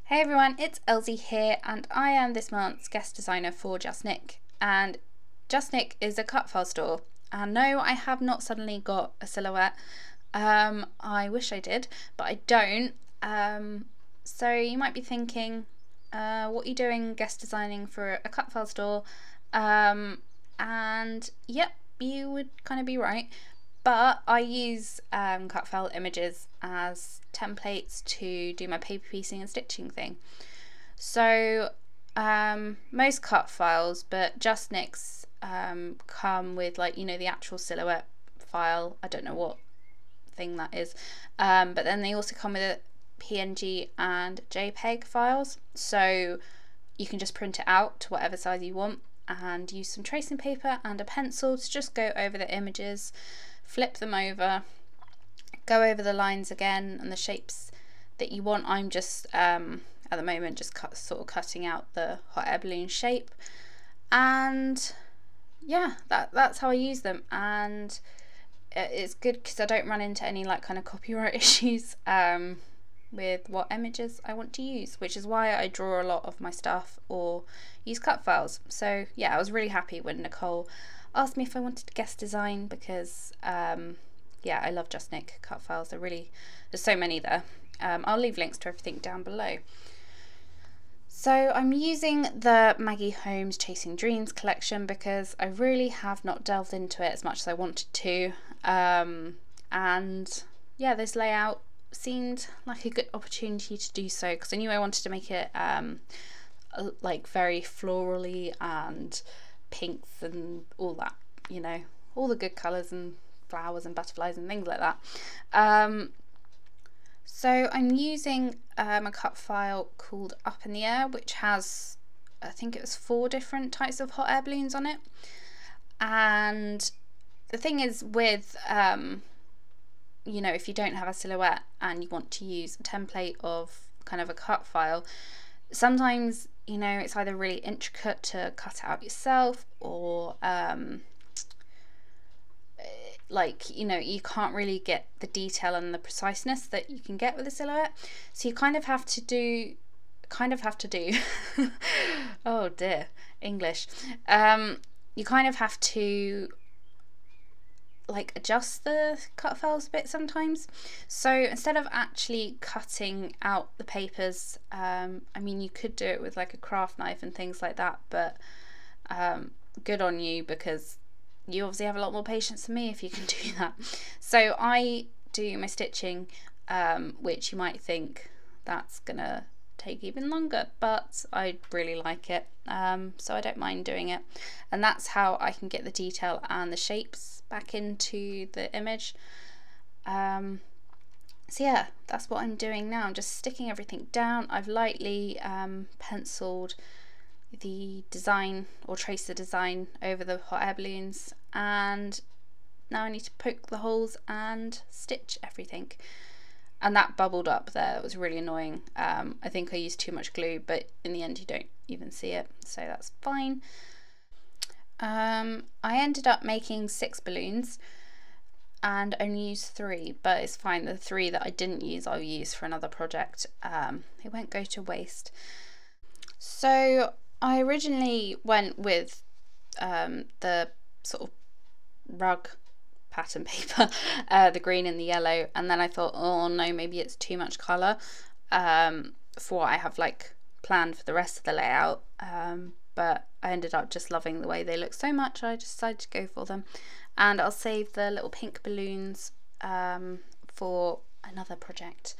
Hey everyone, it's Elsie here and I am this month's guest designer for Just Nick. And Just Nick is a cut file store. And no, I have not suddenly got a silhouette. I wish I did, but I don't. So you might be thinking, what are you doing guest designing for a cut file store? And yep, you would kind of be right. But I use cut file images as templates to do my paper piecing and stitching thing. So most cut files, but Just Nick's come with, like, the actual silhouette file. I don't know what thing that is, but then they also come with a PNG and JPEG files, so you can just print it out to whatever size you want and use some tracing paper and a pencil to just go over the images, flip them over, go over the lines again and the shapes that you want. I'm just at the moment just sort of cutting out the hot air balloon shape, and yeah, that's how I use them. And it's good because I don't run into any like kind of copyright issues with what images I want to use, which is why I draw a lot of my stuff or use cut files. So yeah, I was really happy when Nicole asked me if I wanted to guest design, because yeah, I love Just Nick cut files. There's so many there. I'll leave links to everything down below. So I'm using the Maggie Holmes Chasing Dreams collection because I really have not delved into it as much as I wanted to, and yeah, this layout seemed like a good opportunity to do so, because I knew I wanted to make it like very florally and pinks and all that, all the good colours and flowers and butterflies and things like that. So I'm using a cut file called Up in the Air, which has, I think it was 4 different types of hot air balloons on it. And the thing is with if you don't have a silhouette and you want to use a template of kind of a cut file, sometimes it's either really intricate to cut out yourself, or you can't really get the detail and the preciseness that you can get with a silhouette. So you kind of have to do oh dear, English. You kind of have to adjust the cut files a bit sometimes. So instead of actually cutting out the papers, I mean, you could do it with like a craft knife and things like that, but good on you, because you obviously have a lot more patience than me if you can do that. So I do my stitching, which you might think that's gonna take even longer, but I really like it, so I don't mind doing it, and that's how I can get the detail and the shapes back into the image. So yeah, that's what I'm doing now. I'm just sticking everything down. I've lightly penciled the design, or trace the design, over the hot air balloons, and now I need to poke the holes and stitch everything. And that bubbled up there, that was really annoying. I think I used too much glue, but in the end you don't even see it, so that's fine. I ended up making 6 balloons and only used 3, but it's fine. The 3 that I didn't use, I'll use for another project. It won't go to waste. So I originally went with the sort of rug pattern paper, the green and the yellow, and then I thought, oh no, maybe it's too much colour for what I have planned for the rest of the layout, but I ended up just loving the way they look so much, I decided to go for them. And I'll save the little pink balloons for another project.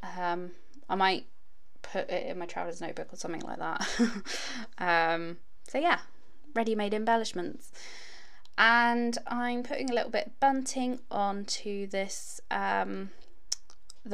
I might put it in my traveler's notebook or something like that. So yeah, ready-made embellishments. And I'm putting a little bit of bunting onto this, the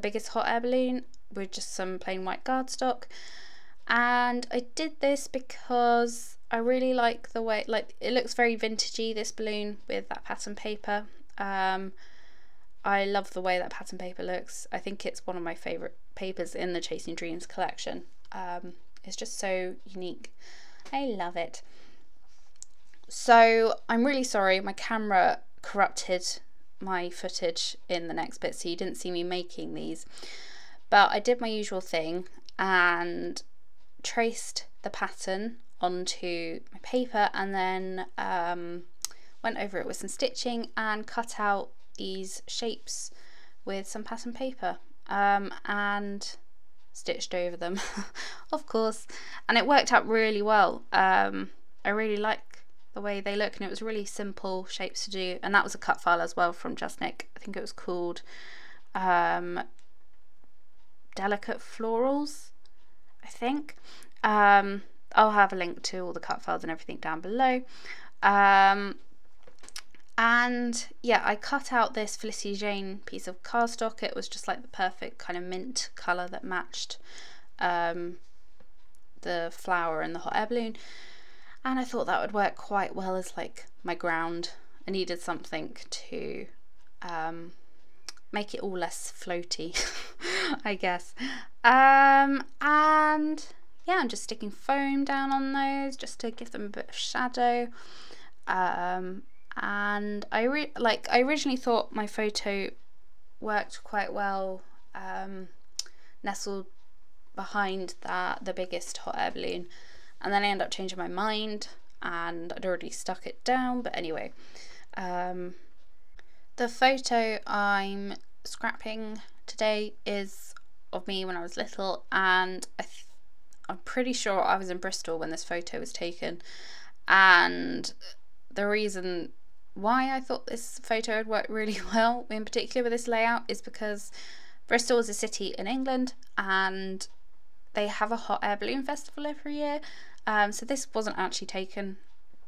biggest hot air balloon, with just some plain white cardstock. And I did this because I really like the way, it looks very vintagey, this balloon with that pattern paper. I love the way that pattern paper looks. I think it's one of my favourite papers in the Chasing Dreams collection. It's just so unique. I love it. So I'm really sorry, my camera corrupted my footage in the next bit, so you didn't see me making these, but I did my usual thing and traced the pattern onto my paper, and then went over it with some stitching and cut out these shapes with some pattern paper, and stitched over them of course, and it worked out really well. I really like the way they look, and it was really simple shapes to do, and that was a cut file as well from Just Nick. I think it was called Delicate Florals, I think. I'll have a link to all the cut files and everything down below. And yeah, I cut out this Felicity Jane piece of cardstock. It was just like the perfect kind of mint colour that matched the flower and the hot air balloon, and I thought that would work quite well as like my ground. I needed something to make it all less floaty I guess. And yeah, I'm just sticking foam down on those just to give them a bit of shadow. And I originally thought my photo worked quite well nestled behind the biggest hot air balloon, and then I ended up changing my mind and I'd already stuck it down. But anyway, the photo I'm scrapping today is of me when I was little, and I'm pretty sure I was in Bristol when this photo was taken, and the reason why I thought this photo would work really well in particular with this layout is because Bristol is a city in England and they have a hot air balloon festival every year. So this wasn't actually taken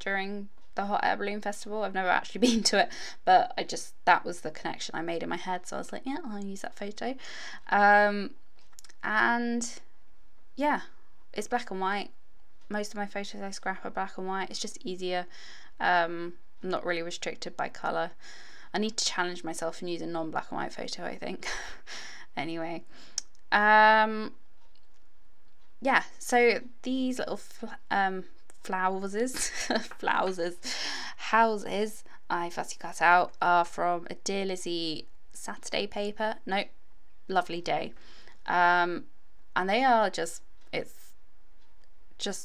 during the hot air balloon festival. I've never actually been to it, but that was the connection I made in my head, so I was like, yeah, I'll use that photo. And yeah, it's black and white. Most of my photos I scrap are black and white. It's just easier. I'm not really restricted by colour. I need to challenge myself and use a non-black and white photo, I think. Anyway, yeah, so these little houses I fussy cut out are from a Dear Lizzie Saturday paper. Nope, Lovely Day. And they are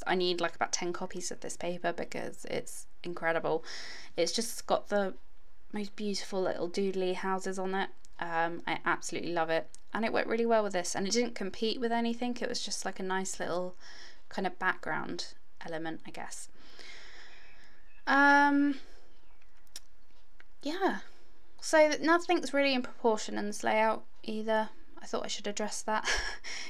I need like about 10 copies of this paper because it's incredible. It's just got the most beautiful little doodly houses on it. I absolutely love it, and it worked really well with this, and it didn't compete with anything. It was just like a nice little kind of background element, I guess. Yeah, so nothing's really in proportion in this layout either. I thought I should address that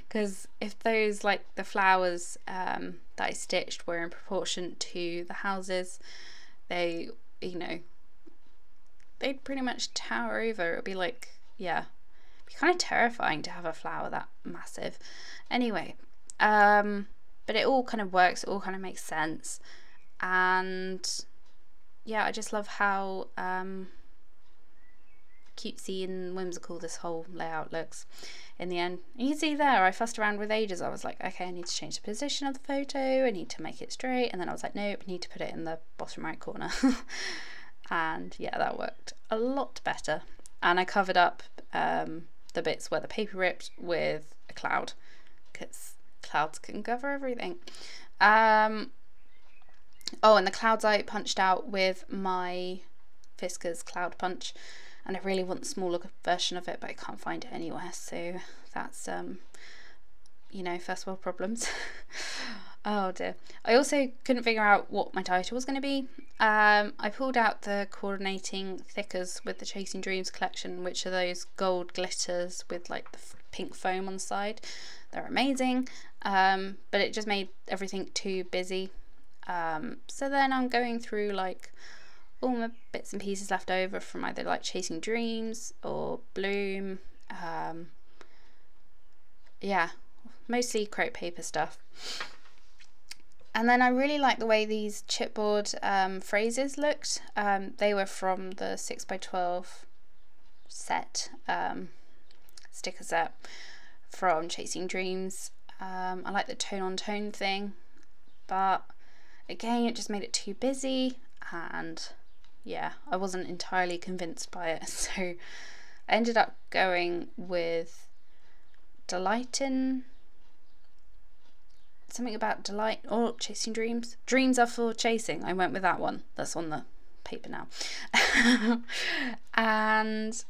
because if those, like the flowers that I stitched, were in proportion to the houses, they, you know, they'd pretty much tower over. It would be like, yeah, it'd be kind of terrifying to have a flower that massive. Anyway, but it all kind of works, it all kind of makes sense, and yeah, I just love how cutesy and whimsical this whole layout looks in the end. And you can see there, I fussed around with ages. I was like, okay, I need to change the position of the photo, I need to make it straight, and then I was like, nope, I need to put it in the bottom right corner. And yeah, that worked a lot better. And I covered up the bits where the paper ripped with a cloud, because clouds can cover everything. Oh, and the clouds I punched out with my Fiskars Cloud Punch, and I really want the smaller version of it, but I can't find it anywhere, so that's you know, first world problems. Oh dear. I also couldn't figure out what my title was going to be. I pulled out the coordinating thickers with the Chasing Dreams collection, which are those gold glitters with like the pink foam on the side. They're amazing, but it just made everything too busy. So then I'm going through like all my bits and pieces left over from either like Chasing Dreams or Bloom. Yeah, mostly crepe paper stuff. And then I really like the way these chipboard phrases looked. They were from the 6x12 set, sticker set from Chasing Dreams. I like the tone on tone thing, but again, it just made it too busy, and yeah, I wasn't entirely convinced by it, so I ended up going with Delightin something about delight or chasing dreams. Dreams are for chasing. I went with that one. That's on the paper now. And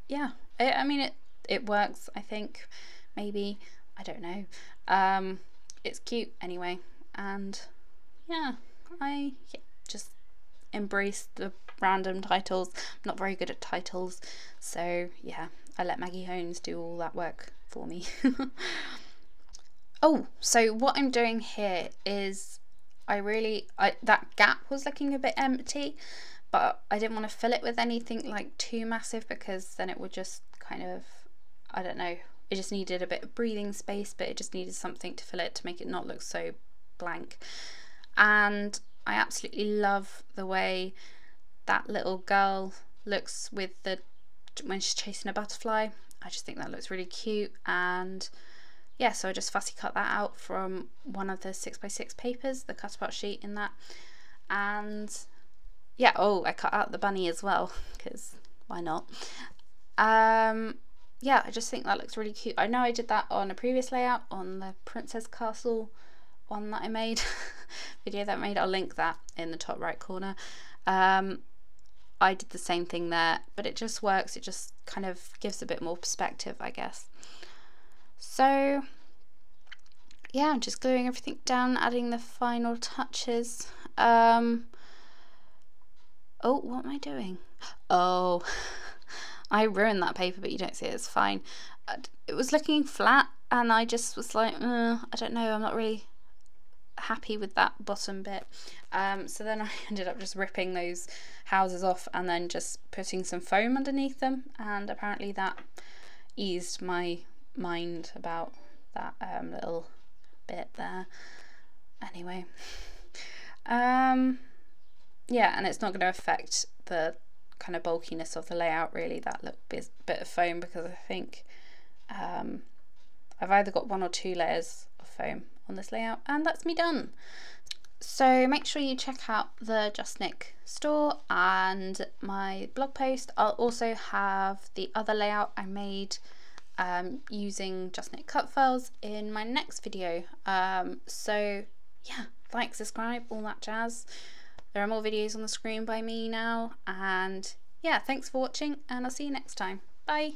yeah, I mean it works, I think. Maybe, I don't know. It's cute anyway, and yeah, I just embrace the random titles. I'm not very good at titles, so yeah, I let Maggie Holmes do all that work for me. Oh, so what I'm doing here is that gap was looking a bit empty, but I didn't want to fill it with anything like too massive, because then it would just kind of, I don't know, it just needed a bit of breathing space, but it just needed something to fill it to make it not look so blank. And I absolutely love the way that little girl looks when she's chasing a butterfly. I just think that looks really cute, and yeah, so I just fussy cut that out from one of the 6x6 papers, the cut apart sheet in that. And yeah, oh, I cut out the bunny as well, because why not? Yeah, I just think that looks really cute. I know I did that on a previous layout, on the Princess Castle one that I made, video that I made. I'll link that in the top right corner. I did the same thing there, but it just works. It just kind of gives a bit more perspective, I guess. So yeah, I'm just gluing everything down, adding the final touches. Oh, what am I doing? Oh, I ruined that paper, but you don't see it, it's fine. It was looking flat, and I just was like, I don't know, I'm not really happy with that bottom bit. So then I ended up just ripping those houses off and then just putting some foam underneath them, and apparently that eased my mind about that little bit there. Anyway, yeah, and it's not going to affect the kind of bulkiness of the layout really, that little bit of foam, because I think I've either got 1 or 2 layers of foam on this layout, and that's me done. So make sure you check out the Just Knit store and my blog post. I'll also have the other layout I made using Just Knit cut files in my next video. So yeah, like, subscribe, all that jazz. There are more videos on the screen by me now, and yeah, thanks for watching, and I'll see you next time. Bye.